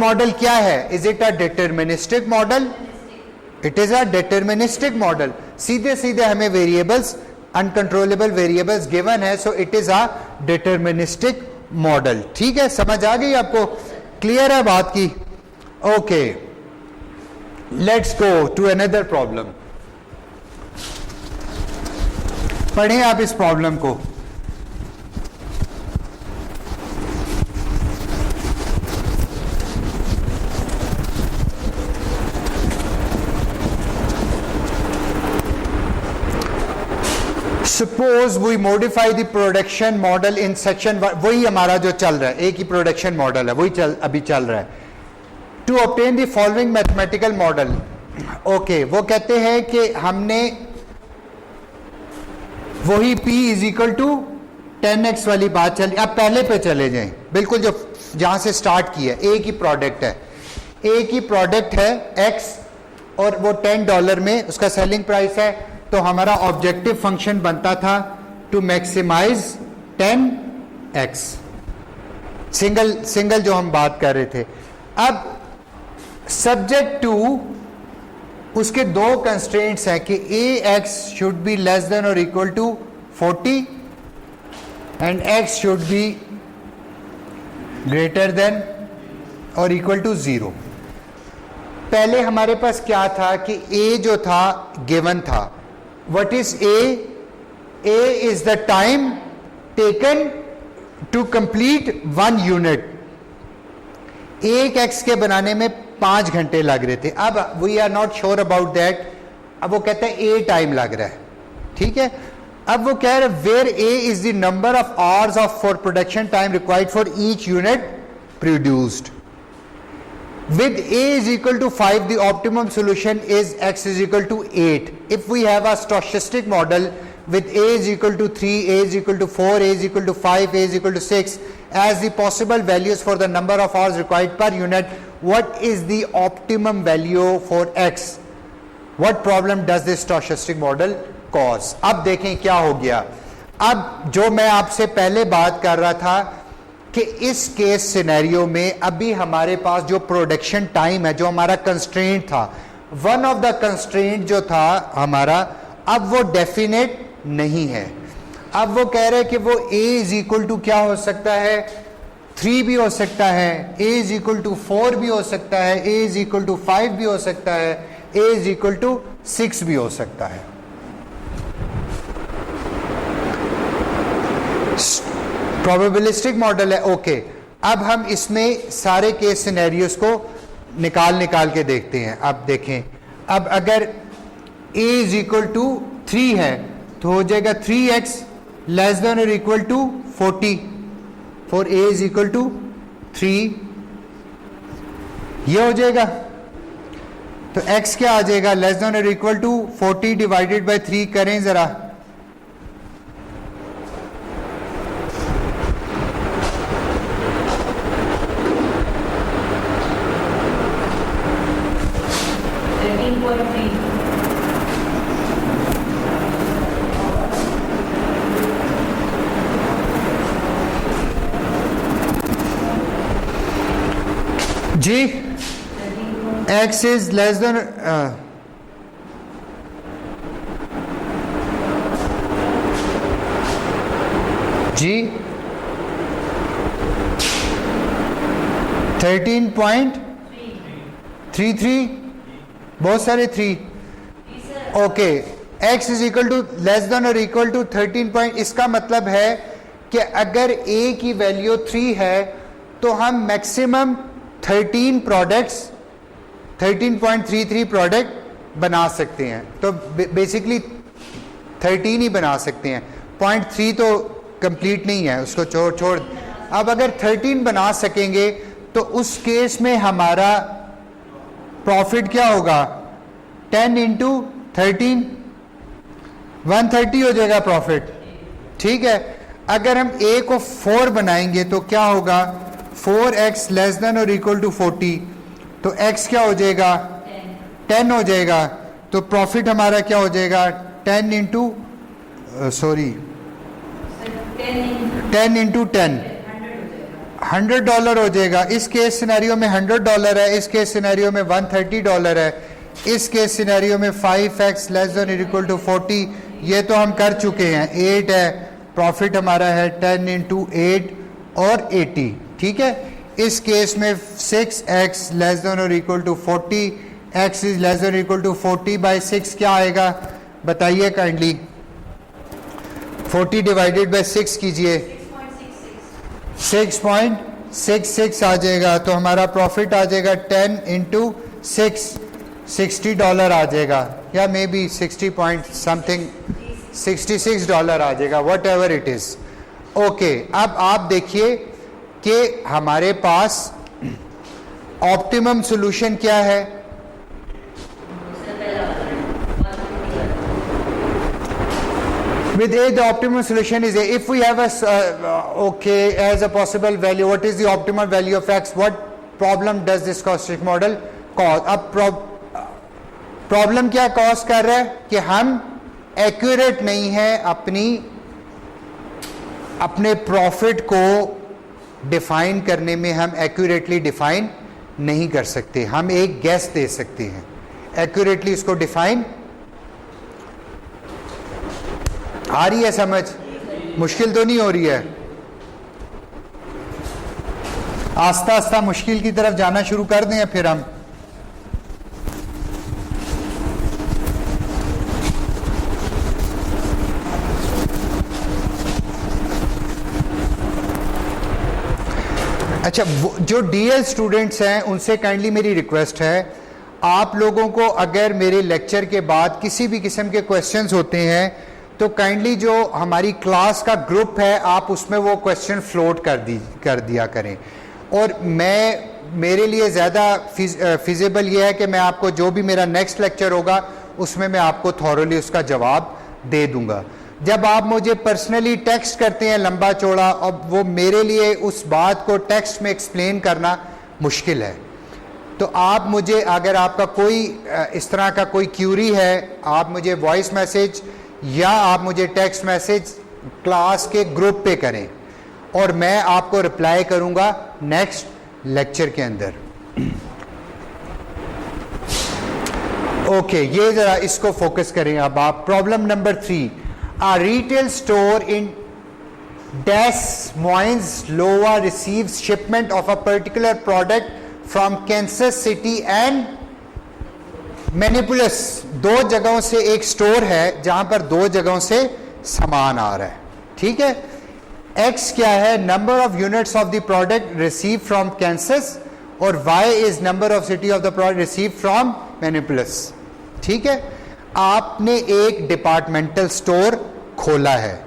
Model क्या है? Is it a deterministic model? It is a deterministic model. सीधे सीधे हमें वेरिएबल्स, अनकंट्रोलेबल वेरिएबल्स गिवन है, so it is a deterministic model. ठीक है, समझ आ गई आपको? क्लियर है बात की? Okay, let's go to another problem. पढ़ें आप इस प्रॉब्लम को. Suppose we modify the production model in section 1. वही हमारा जो चल रहा है, एक ही प्रोडक्शन मॉडल है, वही अभी चल रहा है. To obtain the following mathematical model. Okay, वो कहते हैं कि हमने वही P is equal to 10x वाली बात चली. अब पहले पे चले जाएं, बिल्कुल जो जहां से स्टार्ट किया. एक ही प्रोडक्ट है, एक ही प्रोडक्ट है x, और वो $10 में उसका सेलिंग प्राइस है. तो हमारा ऑब्जेक्टिव फंक्शन बनता था टू मैक्सिमाइज 10x. सिंगल जो हम बात कर रहे थे. अब सब्जेक्ट टू उसके दो कंस्ट्रेंट्स हैं कि ax should be less than और equal to 40 and x should be greater than और इक्वल टू 0. पहले हमारे पास क्या था कि a जो था गिवन था. What is A? A is the time taken to complete 1 unit. एक x के बनाने में 5 घंटे लग रहे थे. अब we are not sure about that. अब वो कहते हैं A टाइम लग रहा है. ठीक है, अब वो कह रहे हैं where A is the number of hours of for production time required for each unit produced. With A is equal to 5, the optimum solution is x is equal to 8. If we have a stochastic model with A is equal to 3, A is equal to 4, A is equal to 5, A is equal to 6 as the possible values for the number of hours required per unit, what is the optimum value for x? What problem does this stochastic model cause? अब देखें क्या हो गया. अब जो मैं आपसे पहले बात कर रहा था कि इस केस सिनेरियो में अभी हमारे पास जो प्रोडक्शन टाइम है, जो हमारा कंस्ट्रेंट था, वन ऑफ द कंस्ट्रेंट जो था हमारा, अब वो डेफिनेट नहीं है. अब वो कह रहे हैं कि वो a इज इक्वल टू क्या हो सकता है? 3 भी हो सकता है, a इज इक्वल टू 4 भी हो सकता है, a इज इक्वल टू 5 भी हो सकता है, a इज इक्वल टू 6 भी हो सकता है. प्रोबेबिलिस्टिक मॉडल है. ओके, अब हम इसमें सारे केस सिनेरियोस को निकाल के देखते हैं. अब देखें, अब अगर a इज इक्वल टू 3 है तो हो जाएगा 3x लेस देन और equal to 40 for a is equal to 3. ये हो जाएगा. तो x क्या आ जाएगा? लेस देन और इक्वल टू 40 डिवाइडेड बाय 3 करें जरा. जी, x is less than जी 13.33, बहुत सारे 3. Okay, x is equal to less than और इक्वल टू 13 इसका मतलब है कि अगर a की वैल्यू 3 है तो हम मैक्सिमम 13 प्रोडक्ट्स 13.33 प्रोडक्ट बना सकते हैं. तो बेसिकली 13 ही बना सकते हैं. 0.3 तो कंप्लीट नहीं है, उसको छोड़. अब अगर 13 बना सकेंगे तो उस केस में हमारा प्रॉफिट क्या होगा? 10 इंटू 13 130 हो जाएगा प्रॉफिट. ठीक है, अगर हम a को 4 बनाएंगे तो क्या होगा? 4x लेस देन और इक्वल टू 40, तो x क्या हो जाएगा? 10 हो जाएगा. तो प्रॉफिट हमारा क्या हो जाएगा? 10 इंटू 10 इंटू 10 $100 हो जाएगा। इस केस सिनेरियो में $100 है, इस केस सिनेरियो में $130 है, इस केस सिनेरियो में 5x <= 40। ये तो हम कर चुके हैं। 8 है, प्रॉफिट हमारा है 10 × 8 और 80, ठीक है। इस केस में 6x <= 40, x <= 40/6 क्या आएगा बताइए काइंडली। 40 / 6 कीजिए, 6.66 आ जाएगा। तो हमारा प्रॉफिट आ जाएगा 10 × 6, $60 आ जाएगा, या मे बी 60 पॉइंट समथिंग, $66 आ जाएगा, what ever it is. Okay, अब आप देखिए कि हमारे पास ऑप्टिमम सोल्यूशन क्या है। With A, the optimum solution is A. If we have okay, as a possible value, what is the optimal value of x? What problem does this caustic model cause? अब problem क्या cause कर रहा है कि हम accurate नहीं है अपने प्रॉफिट को डिफाइन करने में, हम एक्यूरेटली डिफाइन नहीं कर सकते। हम एक गैस दे सकते हैं, एक्यूरेटली इसको डिफाइन आ रही है समझ? मुश्किल तो नहीं हो रही है? आस्ता आस्ता मुश्किल की तरफ जाना शुरू कर दें फिर हम। अच्छा, जो डीएल स्टूडेंट्स हैं उनसे काइंडली मेरी रिक्वेस्ट है, आप लोगों को अगर मेरे लेक्चर के बाद किसी भी किस्म के क्वेश्चंस होते हैं तो काइंडली जो हमारी क्लास का ग्रुप है आप उसमें वो क्वेश्चन फ्लोट कर दिया करें। और मेरे लिए ज़्यादा फिजिबल ये है कि मैं आपको जो भी मेरा नेक्स्ट लेक्चर होगा उसमें मैं आपको थॉरोली उसका जवाब दे दूंगा। जब आप मुझे पर्सनली टेक्स्ट करते हैं लंबा चौड़ा, अब वो मेरे लिए उस बात को टेक्स्ट में एक्सप्लेन करना मुश्किल है। तो आप मुझे, अगर आपका कोई इस तरह का कोई क्यूरी है, आप मुझे वॉइस मैसेज या आप मुझे टेक्स्ट मैसेज क्लास के ग्रुप पे करें और मैं आपको रिप्लाई करूंगा नेक्स्ट लेक्चर के अंदर। ओके, ये जरा इसको फोकस करें अब आप। Problem number 3, a retail store in Des Moines, Iowa receives shipment of a particular product from Kansas City and Minneapolis। दो जगहों से एक स्टोर है जहां पर दो जगहों से सामान आ रहा है, ठीक है। X क्या है? Number of units of the product receive from Kansas, और Y is number of city of the product receive from Minneapolis, ठीक है। आपने एक डिपार्टमेंटल स्टोर खोला है,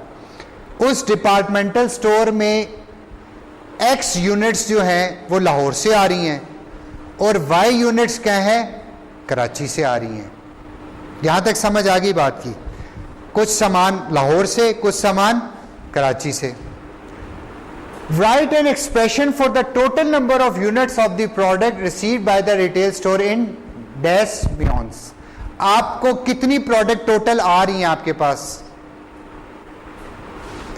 उस डिपार्टमेंटल स्टोर में X यूनिट्स जो हैं वो लाहौर से आ रही हैं और Y यूनिट्स क्या हैं? कराची से आ रही हैं। यहां तक समझ आ गई बात की? कुछ सामान लाहौर से, कुछ सामान कराची से। Write an expression for the total number of units of the product received by the retail store in Des Moines। आपको कितनी प्रोडक्ट टोटल आ रही हैं आपके पास?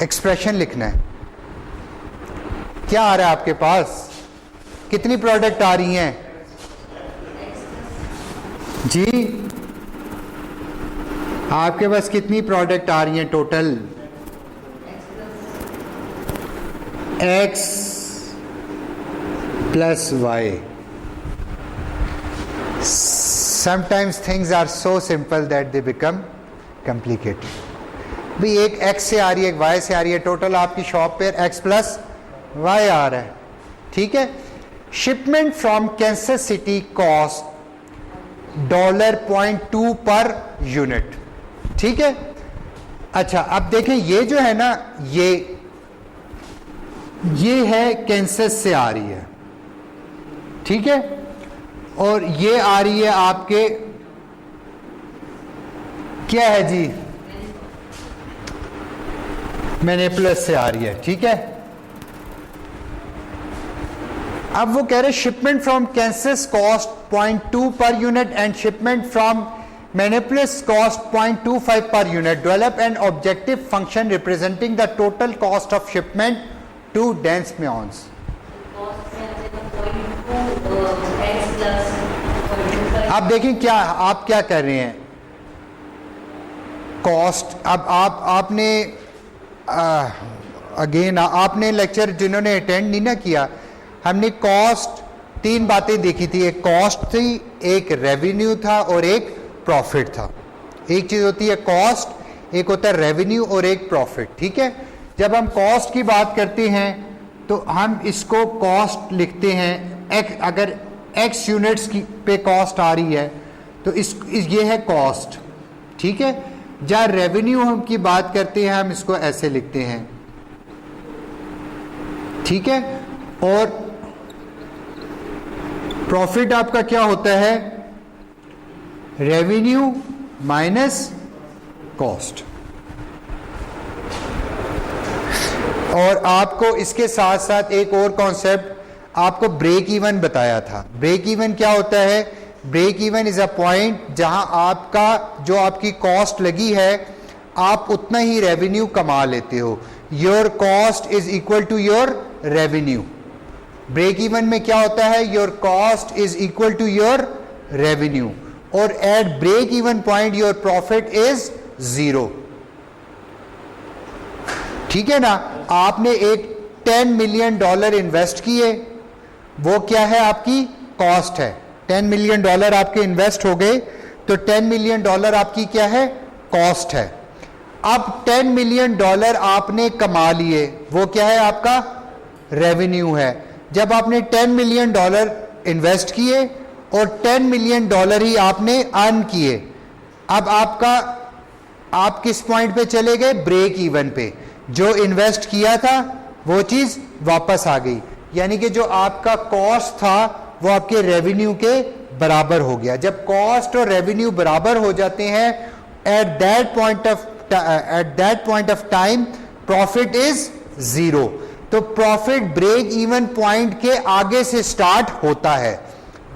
एक्सप्रेशन लिखना है। क्या आ रहा है आपके पास? कितनी प्रोडक्ट आ रही हैं जी? आपके पास कितनी प्रोडक्ट आ रही हैं total? x plus y। Sometimes things are so simple that they become complicated। भी एक x से आ रही है, एक y से आ रही है, टोटल आपकी शॉप पे x प्लस y आ रहा है, ठीक है। Shipment from Kansas city cost $0.2 per unit, ठीक है। अच्छा, अब देखें ये जो है ना, ये है कैंसस से आ रही है, ठीक है, और ये आ रही है आपके, क्या है जी, मिनेपोलिस से आ रही है, ठीक है। अब वो कह रहे shipment from Kansas cost 0.2 per unit and shipment from Minneapolis cost 0.25 per unit. Develop an objective function representing the total cost of shipment to Des Moines. अब देखें क्या आप क्या कर रहे हैं, कॉस्ट। अब आपने अगेन आपने लेक्चर जिन्होंने अटेंड नहीं ना किया, हमने कॉस्ट तीन बातें देखी थी, एक कॉस्ट थी, एक रेवेन्यू था और एक प्रॉफिट था। एक चीज होती है कॉस्ट, एक होता है रेवेन्यू और एक प्रॉफिट, ठीक है। जब हम कॉस्ट की बात करते हैं तो हम इसको कॉस्ट लिखते हैं, अगर एक्स यूनिट्स की पे कॉस्ट आ रही है तो ये है कॉस्ट, ठीक है। जहाँ रेवेन्यू हम की बात करते हैं हम इसको ऐसे लिखते हैं, ठीक है। और प्रॉफिट आपका क्या होता है, रेवेन्यू माइनस कॉस्ट। और आपको इसके साथ साथ एक और कॉन्सेप्ट आपको ब्रेक इवन बताया था। ब्रेक इवन क्या होता है, break even is a point जहां आपका जो आपकी कॉस्ट लगी है आप उतना ही रेवेन्यू कमा लेते हो। Your cost is equal to your revenue. Break even में क्या होता है, your cost is equal to your revenue और at break even point your profit is zero, ठीक है ना। आपने एक $10 मिलियन इन्वेस्ट किए, वो क्या है, आपकी कॉस्ट है। $10 मिलियन आपके इन्वेस्ट हो गए तो $10 मिलियन आपकी क्या है, कॉस्ट है। अब $10 मिलियन आपने कमा लिए, वो क्या है, आपका रेवेन्यू है। जब आपने $10 मिलियन इन्वेस्ट किए और $10 मिलियन ही आपने अर्न किए, अब आप किस पॉइंट पे चले गए, ब्रेक इवन पे। जो इन्वेस्ट किया था वो चीज वापस आ गई, यानी कि जो आपका कॉस्ट था वो आपके रेवेन्यू के बराबर हो गया। जब कॉस्ट और रेवेन्यू बराबर हो जाते हैं at that point of time profit is zero. तो प्रॉफिट ब्रेक इवन पॉइंट के आगे से स्टार्ट होता है,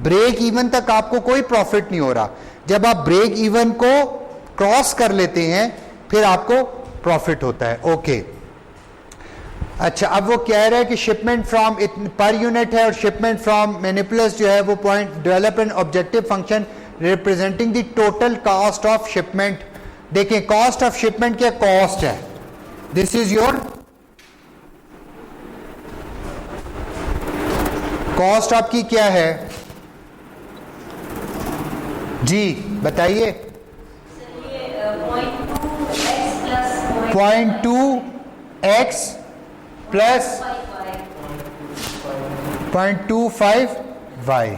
ब्रेक इवन तक आपको कोई प्रॉफिट नहीं हो रहा। जब आप ब्रेक इवन को क्रॉस कर लेते हैं फिर आपको प्रॉफिट होता है। ओके अच्छा, अब वो कह रहा है कि शिपमेंट फ्रॉम पर यूनिट है और शिपमेंट फ्रॉम मैनिपुलस जो है वो point develop an objective function representing the total cost of shipment. देखें कॉस्ट ऑफ शिपमेंट क्या कॉस्ट है, दिस इज योर कॉस्ट। आपकी क्या है जी बताइए, 0.2x प्लस 0.25y।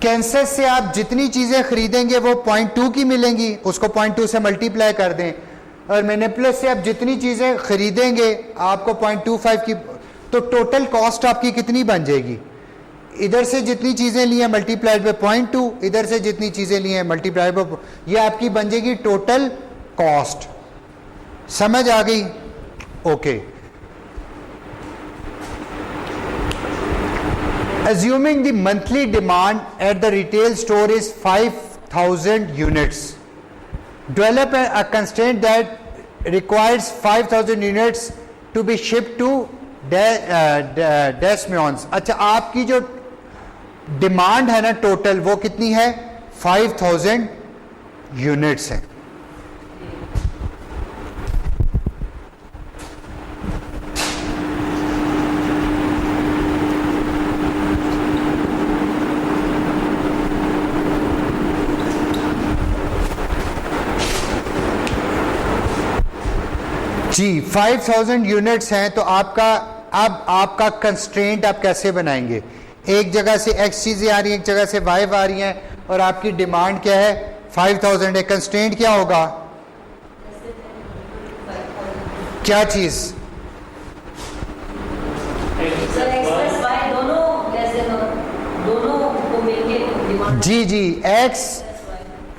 कैंसर से आप जितनी चीजें खरीदेंगे वो 0.2 की मिलेंगी, उसको 0.2 से मल्टीप्लाई कर दें। और मैनिपुलस से आप जितनी चीजें खरीदेंगे आपको 0.25 की, तो टोटल कॉस्ट आपकी कितनी बन जाएगी, इधर से जितनी चीजें ली हैं मल्टीप्लाइड पे 0.2, इधर से जितनी चीजें ली हैं मल्टीप्लाइड पे, ये आपकी बन जाएगी टोटल कॉस्ट। समझ आ गई, okay. Assuming the monthly demand at the retail store is 5,000 units, develop a constraint that requires 5,000 units to be shipped to Des Moines। अच्छा, आपकी जो डिमांड है ना टोटल वो कितनी है, 5,000 यूनिट्स है। जी 5,000 यूनिट्स हैं, तो आपका कंस्ट्रेंट आप कैसे बनाएंगे, एक जगह से एक्स चीजें आ रही हैं, एक जगह से वाई आ रही हैं और आपकी डिमांड क्या है 5,000 है। कंस्ट्रेंट क्या होगा, क्या चीज, जी एक्स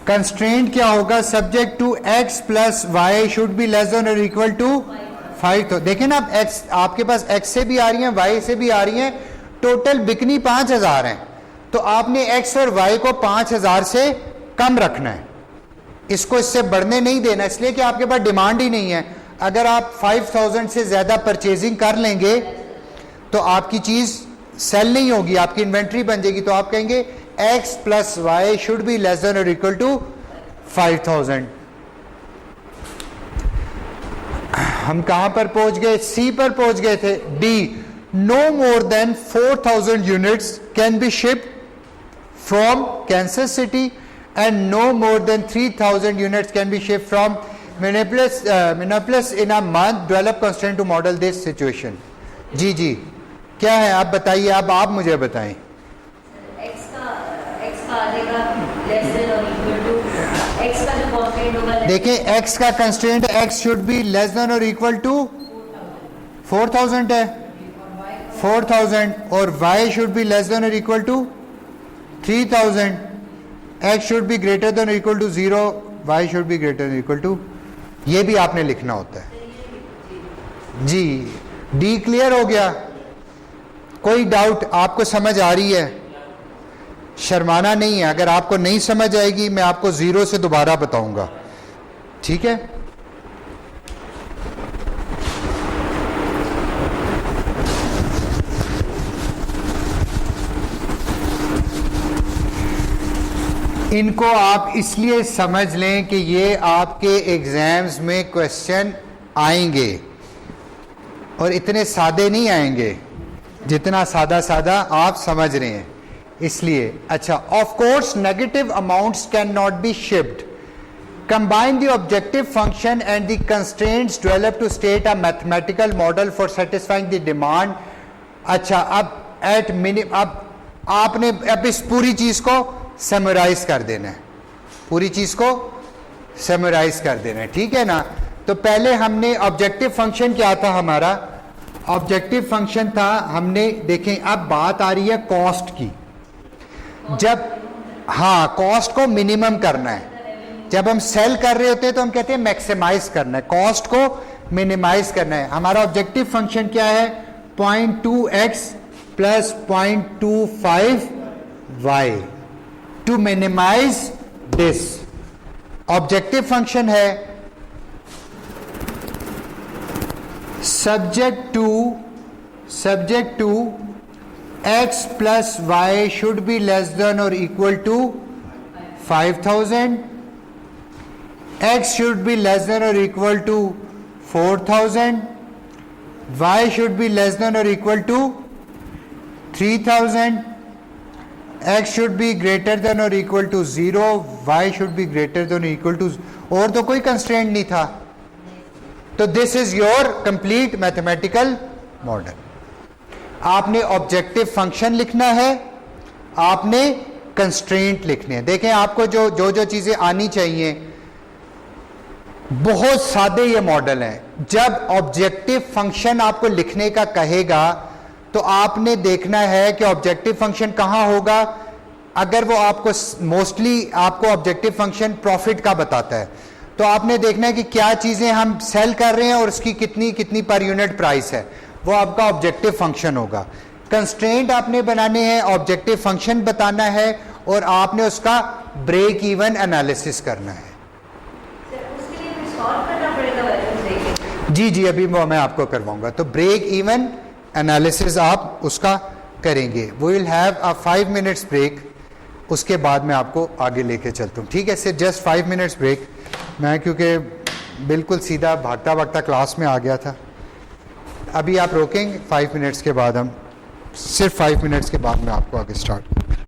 कंस्ट्रेंट क्या होगा, subject to X plus Y should be less than और इक्वल टू 5। तो देखें ना, एक्स आपके पास एक्स से भी आ रही हैं वाई से भी आ रही हैं, टोटल बिकनी 5,000 है, तो आपने एक्स और वाई को 5,000 से कम रखना है, इसको इससे बढ़ने नहीं देना, इसलिए कि आपके पास डिमांड ही नहीं है। अगर आप 5,000 से ज्यादा परचेजिंग कर लेंगे तो आपकी चीज सेल नहीं होगी, आपकी इन्वेंट्री बन जाएगी, तो आप कहेंगे x plus y should be less than or equal to 5000. हम कहां पर पहुंच गए? सी पर पहुंच गए थे. D, no more than 4000 units can be shipped from Kansas City and no more than 3000 units can be shipped from Minneapolis in a month. Develop constraint to model this situation. जी जी, क्या है आप बताइए. अब आप मुझे बताएं. x का आएगा less than or equal to x का जो constraint होगा. देखें x का constraint x should be less than और इक्वल टू 4000 है, 4000, और y should be less than और equal to 3000. x should be greater than और equal to 0, y should be greater than equal to. ये भी आपने लिखना होता है जी. डी क्लियर हो गया? कोई डाउट? आपको समझ आ रही है? शर्माना नहीं है. अगर आपको नहीं समझ आएगी मैं आपको 0 से दोबारा बताऊंगा. ठीक है? इनको आप इसलिए समझ लें कि ये आपके एग्जाम्स में क्वेश्चन आएंगे और इतने सादे नहीं आएंगे जितना सादा सादा आप समझ रहे हैं, इसलिए. अच्छा, of course negative amounts can not be shift. Combine the objective function and the constraints develop to state a mathematical model for satisfying the demand. अच्छा, अब एट मिनिमम अब आपने अब इस पूरी चीज को समराइज कर देना है. पूरी चीज को समराइज कर देना है. ठीक है ना? तो पहले हमने ऑब्जेक्टिव फंक्शन क्या था हमारा? ऑब्जेक्टिव फंक्शन था, हमने देखें अब बात आ रही है कॉस्ट की. जब हाँ कॉस्ट को मिनिमम करना है, जब हम सेल कर रहे होते हैं तो हम कहते हैं मैक्सिमाइज करना है, कॉस्ट को मिनिमाइज करना है. हमारा ऑब्जेक्टिव फंक्शन क्या है? 0.2x plus 0.25y to minimize this. Objective function है subject to x plus y should be less than or equal to 5000, x should be less than or equal to 4000, y should be less than or equal to 3000, x should be greater than or equal to 0, y should be greater than or equal to, और तो कोई constraint नहीं था. तो this is your complete mathematical model. आपने objective function लिखना है, आपने कंस्ट्रेंट लिखने हैं. देखें आपको जो जो चीजें आनी चाहिए, बहुत सादे ये मॉडल हैं. जब ऑब्जेक्टिव फंक्शन आपको लिखने का कहेगा तो आपने देखना है कि ऑब्जेक्टिव फंक्शन कहां होगा. अगर वो आपको मोस्टली आपको ऑब्जेक्टिव फंक्शन प्रॉफिट का बताता है तो आपने देखना है कि क्या चीजें हम सेल कर रहे हैं और उसकी कितनी कितनी पर यूनिट प्राइस है, वो आपका ऑब्जेक्टिव फंक्शन होगा. कंस्ट्रेंट आपने बनाने हैं, ऑब्जेक्टिव फंक्शन बताना है और आपने उसका ब्रेक इवन एनालिसिस करना है. उसके लिए सॉल्व करना पड़ेगा वैल्यूज देके. जी जी, अभी वो मैं आपको करवाऊंगा. तो ब्रेक इवन एनालिसिस आप उसका करेंगे. We will have a 5 minutes break, उसके बाद मैं आपको आगे लेके चलता हूँ. ठीक है? सिर्फ जस्ट 5 मिनट्स ब्रेक. मैं क्योंकि बिल्कुल सीधा भागता भागता क्लास में आ गया था. अभी आप रोकेंगे 5 मिनट्स के बाद, हम सिर्फ 5 मिनट्स के बाद मैं आपको आगे स्टार्ट